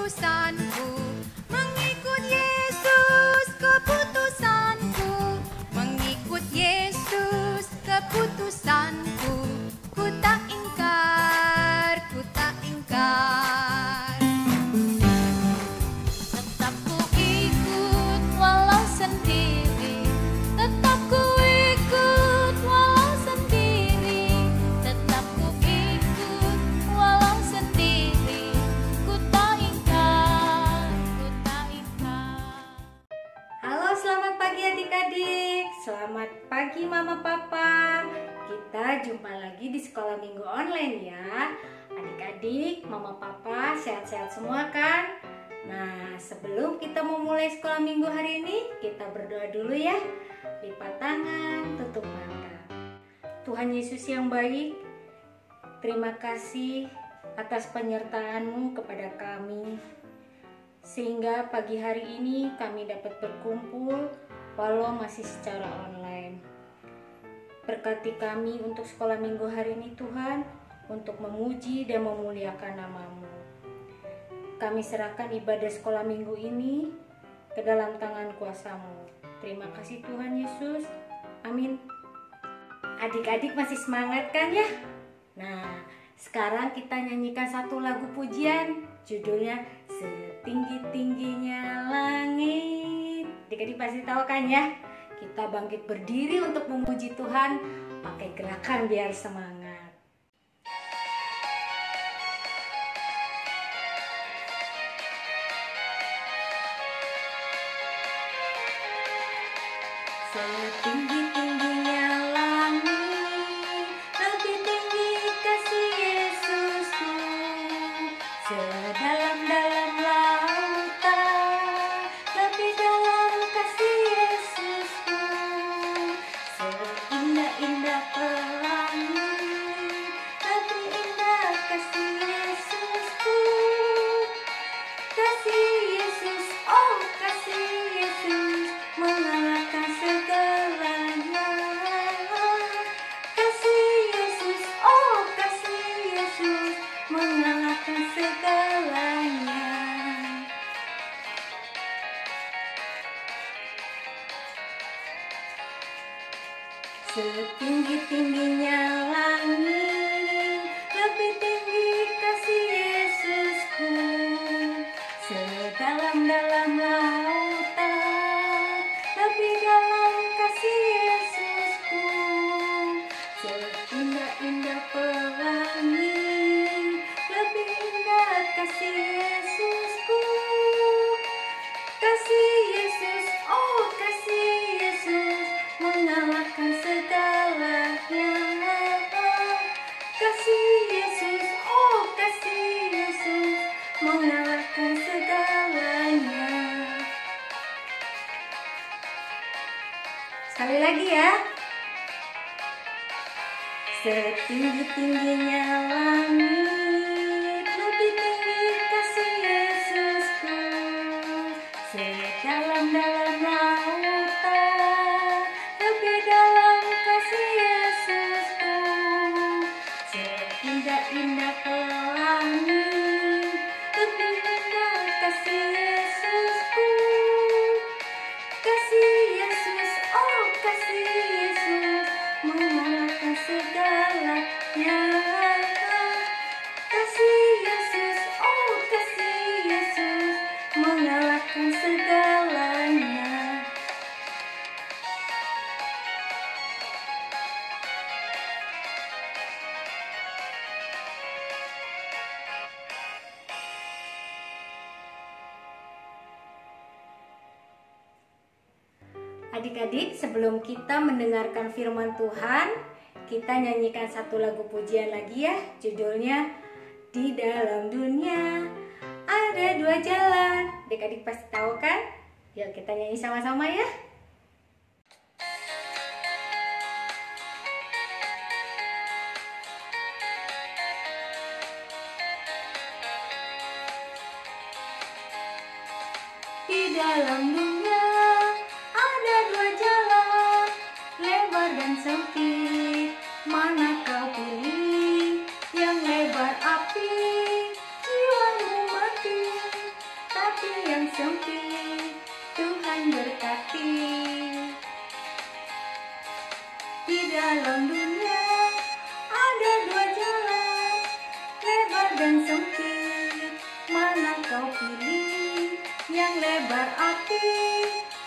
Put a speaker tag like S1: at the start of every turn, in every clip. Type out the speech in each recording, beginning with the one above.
S1: keputusanku mengikut Yesus, keputusanku mengikut Yesus, keputusanku ku tak ingkar, ku tak ingkar. Tetap ku ikut walau sendiri, tetap ku ikut walau sendiri, tetap ku ikut walau sendiri, ku tak ingkar, ku tak ingkar.
S2: Halo, selamat pagi adik-adik. Selamat pagi mama papa. Kita jumpa lagi di sekolah minggu online ya. Adik-adik, mama papa sehat-sehat semua kan? Nah, sebelum kita memulai sekolah minggu hari ini, kita berdoa dulu ya. Lipat tangan, tutup mata. Tuhan Yesus yang baik, terima kasih atas penyertaan-Mu kepada kami. Sehingga pagi hari ini kami dapat berkumpul walau masih secara online. Berkati kami untuk sekolah minggu hari ini Tuhan, untuk memuji dan memuliakan nama-Mu. Kami serahkan ibadah sekolah minggu ini ke dalam tangan kuasa-Mu. Terima kasih Tuhan Yesus. Amin. Adik-adik masih semangat kan ya? Nah, sekarang kita nyanyikan satu lagu pujian. Judulnya Setinggi-tingginya Langit. Adik-adik pasti tahu kan ya? Kita bangkit berdiri untuk memuji Tuhan pakai gerakan biar semangat. Setinggi-tingginya langit, lebih tinggi kasih Yesusku. Sedalam-dalam lautan, lebih dalam kasih Yesusku. Seindah-indah pelangi, lebih indah kasih Yesusku. Kasih Yesus, oh kasih Yesus, mengalahkan segalanya. Kasih Yesus, oh kasih Yesus, mengalahkan segalanya. Setinggi-tingginya langit, lebih tinggi kasih Yesusku. Sedalam-dalam lautan, lebih dalam kasih Yesusku. Seindah-indah pelangi, lebih indah kasih Yesusku. Kasih Yesus, oh kasih Yesus, mengalahkan segalanya. Kasih Yesus, oh kasih Yesus, mengalahkan segalanya. Sekali lagi ya. Setinggi-tingginya langit, lebih tinggi kasih Yesusku. Sedalam-dalam lautan, lebih dalam kasih Yesusku. Seindah-indah pelangi, lebih indah kasih Yesusku. Kasih Yesus, oh kasih Yesus, mengalahkan segalanya. Kasih Yesus, oh kasih Yesus, mengalahkan segalanya. Adik-adik, sebelum kita mendengarkan firman Tuhan, kita nyanyikan satu lagu pujian lagi ya. Judulnya Di Dalam Dunia Ada Dua Jalan. Adik-adik pasti tahu kan? Yuk kita nyanyi sama-sama ya. Di dalam dunia ada dua jalan, lebar dan sempit. Mana kau pilih? Yang lebar api, jiwamu mati. sempit, mana kau pilih? Yang lebar api,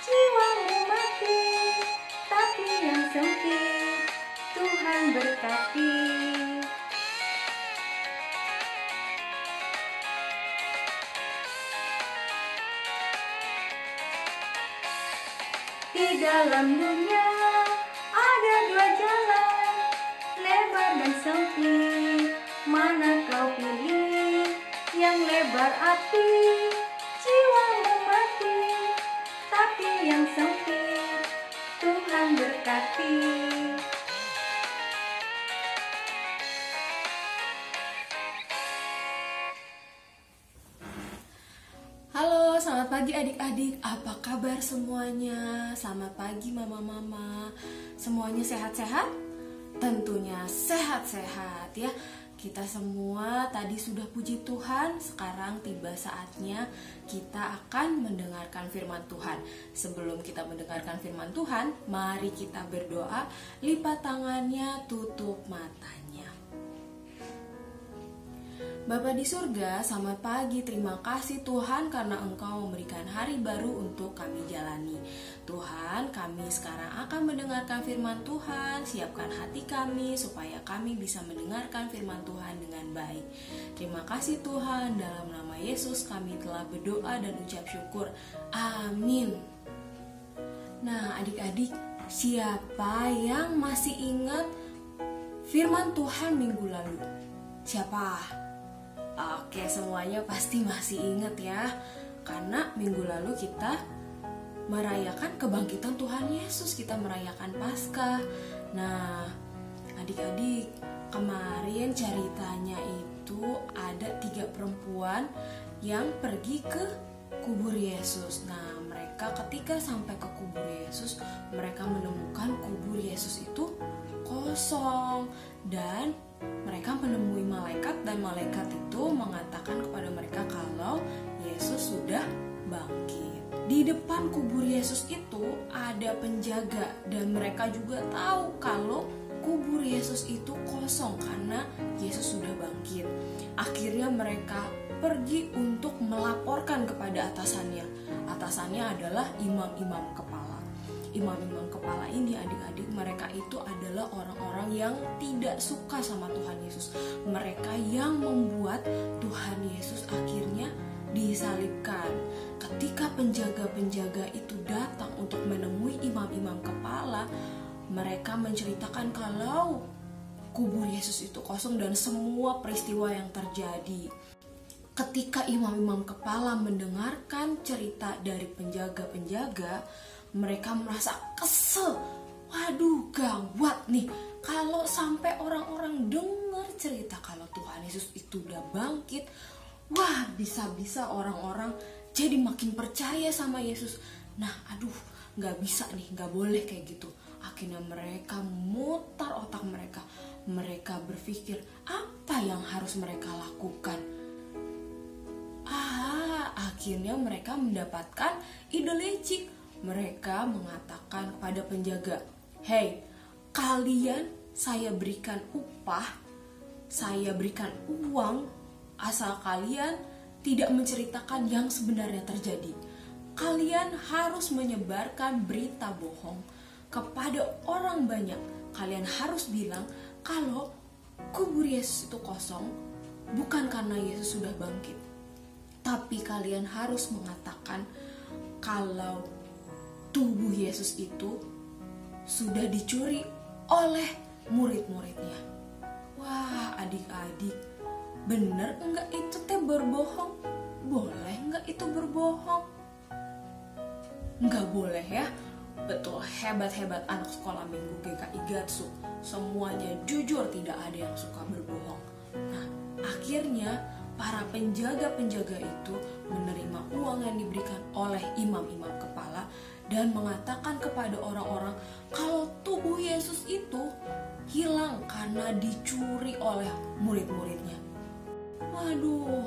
S2: jiwamu mati. Tapi yang sempit, Tuhan berkati. Di dalam dunia ada dua jalan, lebar dan sempit. Mana kau pilih? Yang lebar api, jiwamu mati. Tapi yang sempit, Tuhan berkati.
S3: Halo, selamat pagi adik-adik. Apa kabar semuanya? Selamat pagi mama-mama. Semuanya sehat-sehat? Tentunya sehat-sehat ya. Kita semua tadi sudah puji Tuhan. Sekarang tiba saatnya kita akan mendengarkan firman Tuhan. Sebelum kita mendengarkan firman Tuhan, mari kita berdoa. Lipat tangannya, tutup matanya. Bapa di surga, selamat pagi. Terima kasih Tuhan karena Engkau memberikan hari baru untuk kami jalani. Tuhan, kami sekarang akan mendengarkan firman Tuhan. Siapkan hati kami supaya kami bisa mendengarkan firman Tuhan dengan baik. Terima kasih Tuhan, dalam nama Yesus kami telah berdoa dan ucap syukur. Amin. Nah adik-adik, siapa yang masih ingat firman Tuhan minggu lalu? Siapa? Oke, semuanya pasti masih ingat ya. Karena minggu lalu kita merayakan kebangkitan Tuhan Yesus, kita merayakan Paskah. Nah, adik-adik, kemarin ceritanya itu ada 3 perempuan yang pergi ke kubur Yesus. Nah, mereka ketika sampai ke kubur Yesus, mereka menemukan kubur Yesus itu kosong. Dan mereka menemui malaikat, dan malaikat itu mengatakan kepada mereka kalau Yesus sudah bangkit. Di depan kubur Yesus itu ada penjaga, dan mereka juga tahu kalau kubur Yesus itu kosong karena Yesus sudah bangkit. Akhirnya mereka pergi untuk melaporkan kepada atasannya. Atasannya adalah imam-imam kepala. Imam-imam kepala ini adik-adik, mereka itu adalah orang-orang yang tidak suka sama Tuhan Yesus. Mereka yang membuat Tuhan Yesus akhirnya disalibkan. Ketika penjaga-penjaga itu datang untuk menemui imam-imam kepala, mereka menceritakan kalau kubur Yesus itu kosong dan semua peristiwa yang terjadi. Ketika imam-imam kepala mendengarkan cerita dari penjaga-penjaga, mereka merasa kesel. Waduh, gawat nih kalau sampai orang-orang dengar cerita kalau Tuhan Yesus itu udah bangkit. Wah, bisa-bisa orang-orang jadi makin percaya sama Yesus. Nah, aduh, gak bisa nih, gak boleh kayak gitu. Akhirnya mereka mutar otak mereka. Mereka berpikir apa yang harus mereka lakukan. Akhirnya mereka mendapatkan ide licik. Mereka mengatakan kepada penjaga, "Hei, kalian saya berikan upah, saya berikan uang, asal kalian tidak menceritakan yang sebenarnya terjadi. Kalian harus menyebarkan berita bohong kepada orang banyak. Kalian harus bilang kalau kubur Yesus itu kosong bukan karena Yesus sudah bangkit. Tapi kalian harus mengatakan kalau tubuh Yesus itu sudah dicuri oleh murid-muridnya." Wah, adik-adik, bener enggak itu teh berbohong? Boleh enggak itu berbohong? Enggak boleh ya. Betul, hebat-hebat anak sekolah minggu GKI Gatsu. Semuanya jujur, tidak ada yang suka berbohong. Nah, akhirnya para penjaga-penjaga itu menerima uang yang diberikan oleh imam-imam kepala dan mengatakan kepada orang-orang kalau tubuh Yesus itu hilang karena dicuri oleh murid-muridnya. Waduh,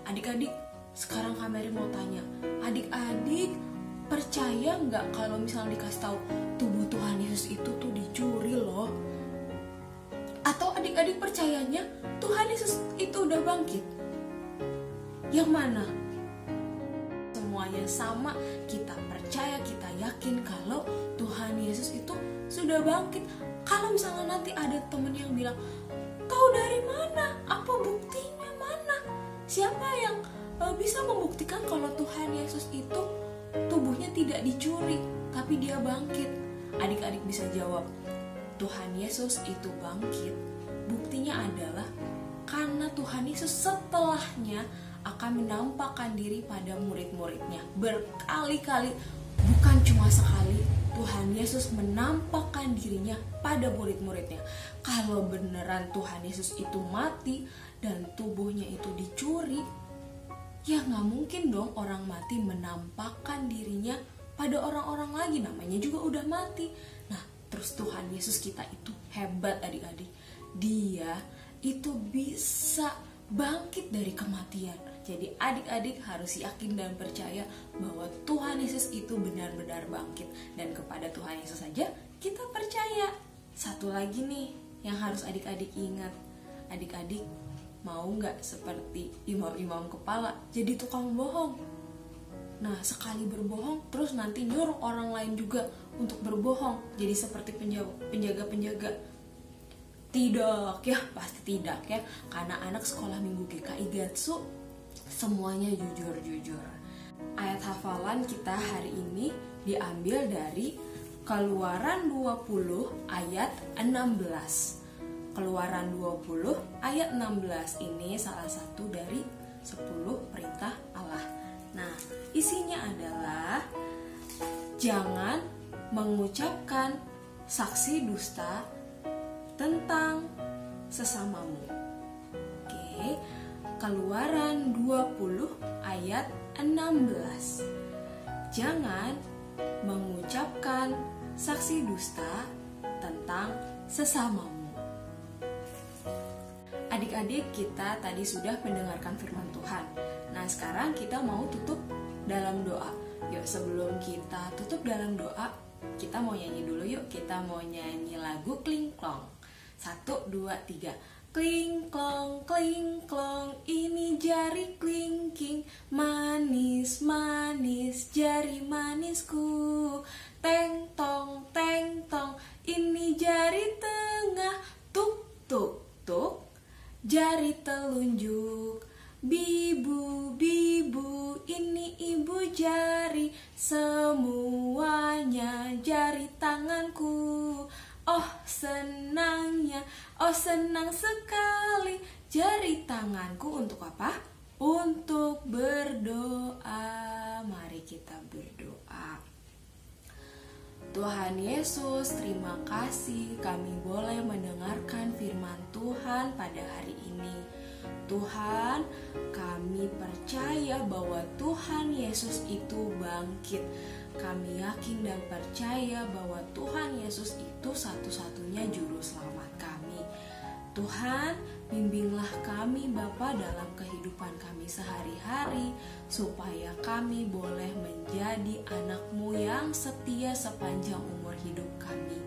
S3: adik-adik, sekarang Kak Mary mau tanya, adik-adik percaya nggak kalau misalnya dikasih tahu tubuh Tuhan Yesus itu tuh dicuri loh? Atau adik-adik percayanya Tuhan Yesus itu udah bangkit? Yang mana? Semuanya sama, kita percaya, kita yakin kalau Tuhan Yesus itu sudah bangkit. Kalau misalnya nanti ada temen yang bilang, "Tahu dari mana? Apa buktinya mana?" Siapa yang bisa membuktikan kalau Tuhan Yesus itu tubuhnya tidak dicuri, tapi dia bangkit? Adik-adik bisa jawab, Tuhan Yesus itu bangkit. Buktinya adalah karena Tuhan Yesus setelahnya akan menampakkan diri pada murid-muridnya berkali-kali, bukan cuma sekali. Tuhan Yesus menampakkan dirinya pada murid-muridnya. Kalau beneran Tuhan Yesus itu mati dan tubuhnya itu dicuri, ya gak mungkin dong orang mati menampakkan dirinya pada orang-orang lagi, namanya juga udah mati. Nah, terus Tuhan Yesus kita itu hebat adik-adik. Dia itu bisa bangkit dari kematian. Jadi adik-adik harus yakin dan percaya bahwa Tuhan Yesus itu benar-benar bangkit. Dan kepada Tuhan Yesus saja kita percaya. Satu lagi nih yang harus adik-adik ingat. Adik-adik mau gak seperti imam-imam kepala jadi tukang bohong? Nah, sekali berbohong terus nanti nyuruh orang lain juga untuk berbohong, jadi seperti penjaga-penjaga. Tidak ya, pasti tidak ya. Karena anak sekolah minggu GKI Gatsu semuanya jujur-jujur. Ayat hafalan kita hari ini diambil dari Keluaran 20 ayat 16. Keluaran 20 ayat 16 ini salah satu dari 10 perintah Allah. Nah, isinya adalah jangan mengucapkan saksi dusta tentang sesamamu. Oke, Keluaran 20 ayat 16. Jangan mengucapkan saksi dusta tentang sesamamu. Adik-adik, kita tadi sudah mendengarkan firman Tuhan. Nah, sekarang kita mau tutup dalam doa. Yuk, sebelum kita tutup dalam doa, kita mau nyanyi dulu yuk. Kita mau nyanyi lagu Kling Klong. 1, 2, 3. Kling klong, kling klong, ini jari klingking, manis, manis, jari manisku. Teng tong, ini jari tengah, tuk, tuk, tuk, jari telunjuk. Bibu, bibu, ini ibu jari, semuanya jari tanganku. Oh senangnya, oh senang sekali, jari tanganku untuk apa? Untuk berdoa. Mari kita berdoa. Tuhan Yesus, terima kasih kami boleh mendengarkan firman Tuhan pada hari ini. Tuhan, kami percaya bahwa Tuhan Yesus itu bangkit. Kami yakin dan percaya bahwa Tuhan Yesus itu satu-satunya juru selamat kami. Tuhan, bimbinglah kami Bapa dalam kehidupan kami sehari-hari, supaya kami boleh menjadi anak-Mu yang setia sepanjang umur hidup kami.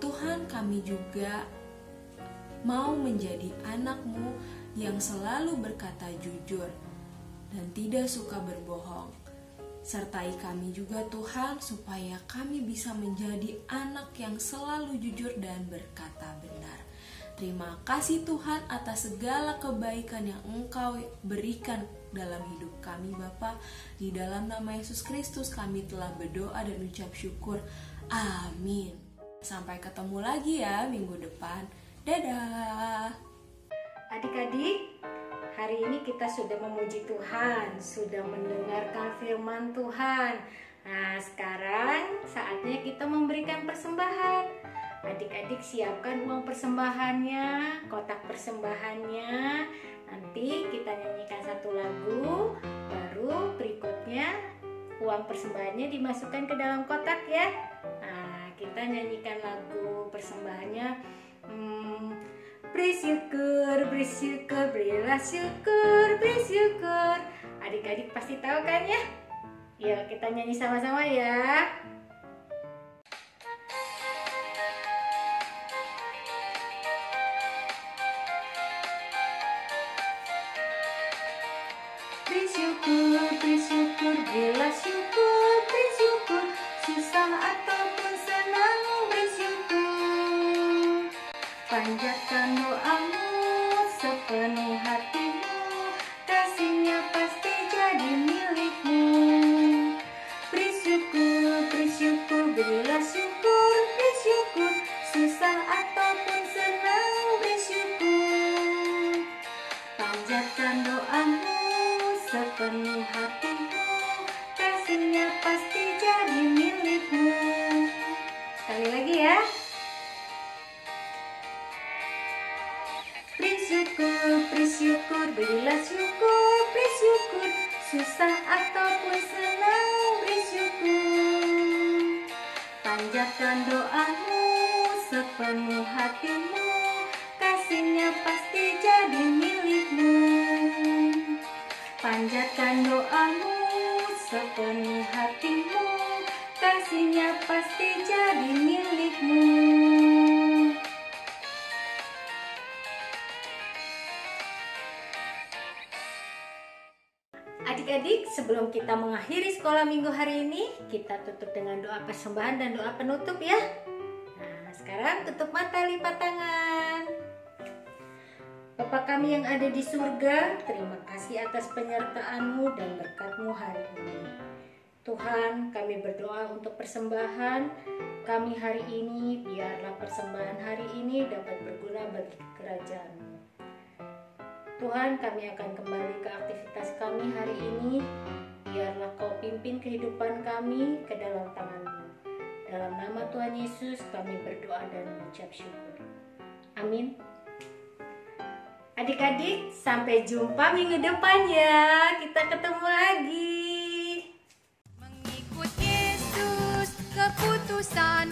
S3: Tuhan, kami juga mau menjadi anak-Mu yang selalu berkata jujur dan tidak suka berbohong. Sertai kami juga Tuhan, supaya kami bisa menjadi anak yang selalu jujur dan berkata benar. Terima kasih Tuhan atas segala kebaikan yang Engkau berikan dalam hidup kami Bapa. Di dalam nama Yesus Kristus kami telah berdoa dan ucap syukur. Amin. Sampai ketemu lagi ya minggu depan. Dadah.
S2: Adik-adik, hari ini kita sudah memuji Tuhan, sudah mendengarkan firman Tuhan. Nah, sekarang saatnya kita memberikan persembahan. Adik-adik siapkan uang persembahannya, kotak persembahannya. Nanti kita nyanyikan satu lagu, baru berikutnya uang persembahannya dimasukkan ke dalam kotak ya. Nah, kita nyanyikan lagu persembahannya. Bersyukur, bersyukur, berilah syukur, bersyukur. Adik-adik pasti tahu kan ya? Yuk kita nyanyi sama-sama ya. Bersyukur, bersyukur, berilah syukur, bersyukur, susah ataupun senang bersyukur. Panjatkan doamu sepenuh hatimu, kasihnya pasti jadi milikmu. Bersyukur, bersyukur, berilah syukur, bersyukur, susah ataupun senang bersyukur. Panjatkan doamu sepenuh hatimu, kasihnya pasti jadi milikmu. Sekali lagi ya. Bersyukur, bersyukur, berilah syukur, bersyukur, susah ataupun senang bersyukur. Panjatkan doamu sepenuh hatimu, kasihnya pasti jadi milikmu. Panjatkan doamu sepenuh hatimu, kasihnya pasti jadi milikmu. Adik-adik, sebelum kita mengakhiri sekolah minggu hari ini, kita tutup dengan doa persembahan dan doa penutup ya. Nah, sekarang tutup mata, lipat tangan. Bapa kami yang ada di surga, terima kasih atas penyertaan-Mu dan berkat-Mu hari ini. Tuhan, kami berdoa untuk persembahan kami hari ini, biarlah persembahan hari ini dapat berguna bagi kerajaan-Mu. Tuhan, kami akan kembali ke aktivitas kami hari ini. Biarlah Kau pimpin kehidupan kami ke dalam tangan-Mu. Dalam nama Tuhan Yesus kami berdoa dan mengucap syukur. Amin. Adik-adik, sampai jumpa minggu depan ya. Kita ketemu lagi.
S1: Mengikut Yesus, keputusan